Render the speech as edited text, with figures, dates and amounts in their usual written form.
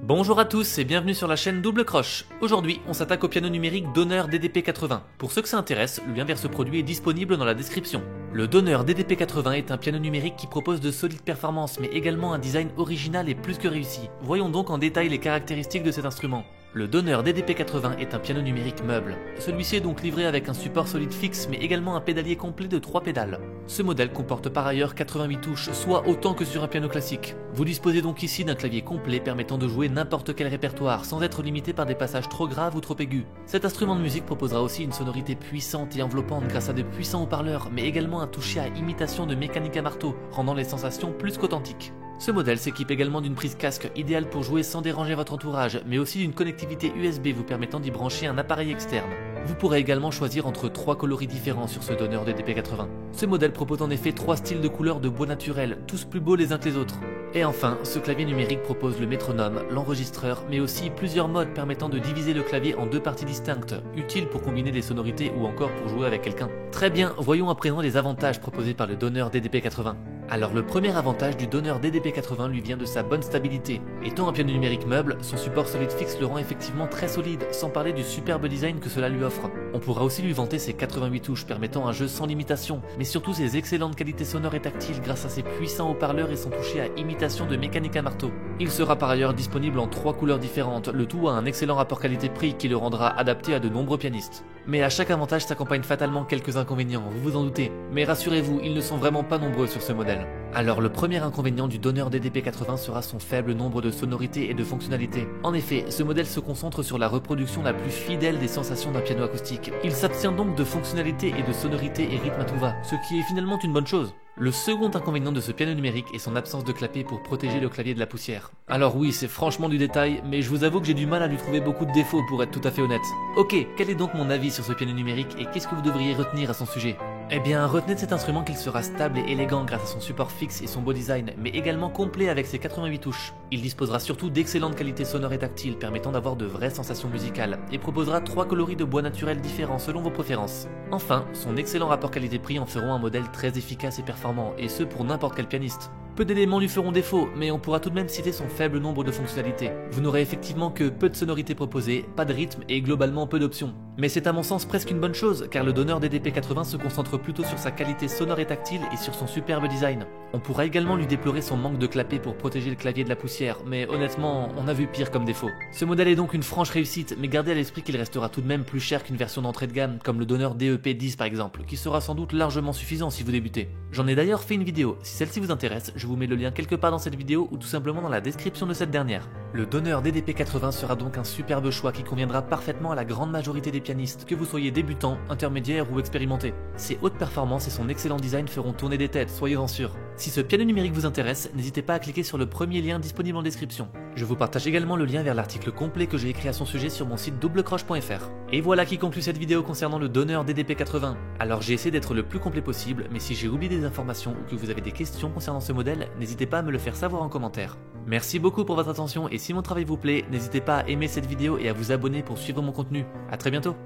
Bonjour à tous et bienvenue sur la chaîne Double Croche. Aujourd'hui, on s'attaque au piano numérique Donner DDP-80. Pour ceux que ça intéresse, le lien vers ce produit est disponible dans la description. Le Donner DDP-80 est un piano numérique qui propose de solides performances mais également un design original et plus que réussi. Voyons donc en détail les caractéristiques de cet instrument. Le Donner DDP-80 est un piano numérique meuble. Celui-ci est donc livré avec un support solide fixe mais également un pédalier complet de 3 pédales. Ce modèle comporte par ailleurs 88 touches, soit autant que sur un piano classique. Vous disposez donc ici d'un clavier complet permettant de jouer n'importe quel répertoire sans être limité par des passages trop graves ou trop aigus. Cet instrument de musique proposera aussi une sonorité puissante et enveloppante grâce à de puissants haut-parleurs mais également un toucher à imitation de mécanique à marteau, rendant les sensations plus qu'authentiques. Ce modèle s'équipe également d'une prise casque idéale pour jouer sans déranger votre entourage, mais aussi d'une connectivité USB vous permettant d'y brancher un appareil externe. Vous pourrez également choisir entre 3 coloris différents sur ce Donner DDP-80. Ce modèle propose en effet 3 styles de couleurs de bois naturel, tous plus beaux les uns que les autres. Et enfin, ce clavier numérique propose le métronome, l'enregistreur, mais aussi plusieurs modes permettant de diviser le clavier en 2 parties distinctes, utiles pour combiner des sonorités ou encore pour jouer avec quelqu'un. Très bien, voyons à présent les avantages proposés par le Donner DDP-80. Alors le premier avantage du Donner DDP-80 lui vient de sa bonne stabilité. Étant un piano numérique meuble, son support solide fixe le rend effectivement très solide, sans parler du superbe design que cela lui offre. On pourra aussi lui vanter ses 88 touches permettant un jeu sans limitation, mais surtout ses excellentes qualités sonores et tactiles grâce à ses puissants haut-parleurs et son toucher à imitation de mécanique à marteau. Il sera par ailleurs disponible en 3 couleurs différentes, le tout a un excellent rapport qualité-prix qui le rendra adapté à de nombreux pianistes. Mais à chaque avantage s'accompagnent fatalement quelques inconvénients, vous vous en doutez, mais rassurez-vous, ils ne sont vraiment pas nombreux sur ce modèle. Alors le premier inconvénient du Donner DDP-80 sera son faible nombre de sonorités et de fonctionnalités. En effet, ce modèle se concentre sur la reproduction la plus fidèle des sensations d'un piano acoustique. Il s'abstient donc de fonctionnalités et de sonorités et rythmes à tout va, ce qui est finalement une bonne chose. Le second inconvénient de ce piano numérique est son absence de clapet pour protéger le clavier de la poussière. Alors oui, c'est franchement du détail, mais je vous avoue que j'ai du mal à lui trouver beaucoup de défauts pour être tout à fait honnête. Ok, quel est donc mon avis sur ce piano numérique et qu'est-ce que vous devriez retenir à son sujet ? Eh bien, retenez de cet instrument qu'il sera stable et élégant grâce à son support fixe et son beau design, mais également complet avec ses 88 touches. Il disposera surtout d'excellentes qualités sonores et tactiles permettant d'avoir de vraies sensations musicales, et proposera 3 coloris de bois naturel différents selon vos préférences. Enfin, son excellent rapport qualité-prix en feront un modèle très efficace et performant, et ce pour n'importe quel pianiste. Peu d'éléments lui feront défaut, mais on pourra tout de même citer son faible nombre de fonctionnalités. Vous n'aurez effectivement que peu de sonorités proposées, pas de rythme et globalement peu d'options. Mais c'est à mon sens presque une bonne chose, car le Donner DDP-80 se concentre plutôt sur sa qualité sonore et tactile et sur son superbe design. On pourra également lui déplorer son manque de clapet pour protéger le clavier de la poussière, mais honnêtement, on a vu pire comme défaut. Ce modèle est donc une franche réussite, mais gardez à l'esprit qu'il restera tout de même plus cher qu'une version d'entrée de gamme, comme le Donner DEP-10 par exemple, qui sera sans doute largement suffisant si vous débutez. J'en ai d'ailleurs fait une vidéo, si celle-ci vous intéresse, je vous mets le lien quelque part dans cette vidéo ou tout simplement dans la description de cette dernière. Le Donner DDP-80 sera donc un superbe choix qui conviendra parfaitement à la grande majorité des pianistes, que vous soyez débutant, intermédiaire ou expérimenté. Ses hautes performances et son excellent design feront tourner des têtes, soyez-en sûrs. Si ce piano numérique vous intéresse, n'hésitez pas à cliquer sur le premier lien disponible en description. Je vous partage également le lien vers l'article complet que j'ai écrit à son sujet sur mon site doublecroche.fr. Et voilà qui conclut cette vidéo concernant le Donner DDP-80. Alors j'ai essayé d'être le plus complet possible, mais si j'ai oublié des informations ou que vous avez des questions concernant ce modèle, n'hésitez pas à me le faire savoir en commentaire. Merci beaucoup pour votre attention et si mon travail vous plaît, n'hésitez pas à aimer cette vidéo et à vous abonner pour suivre mon contenu. A très bientôt.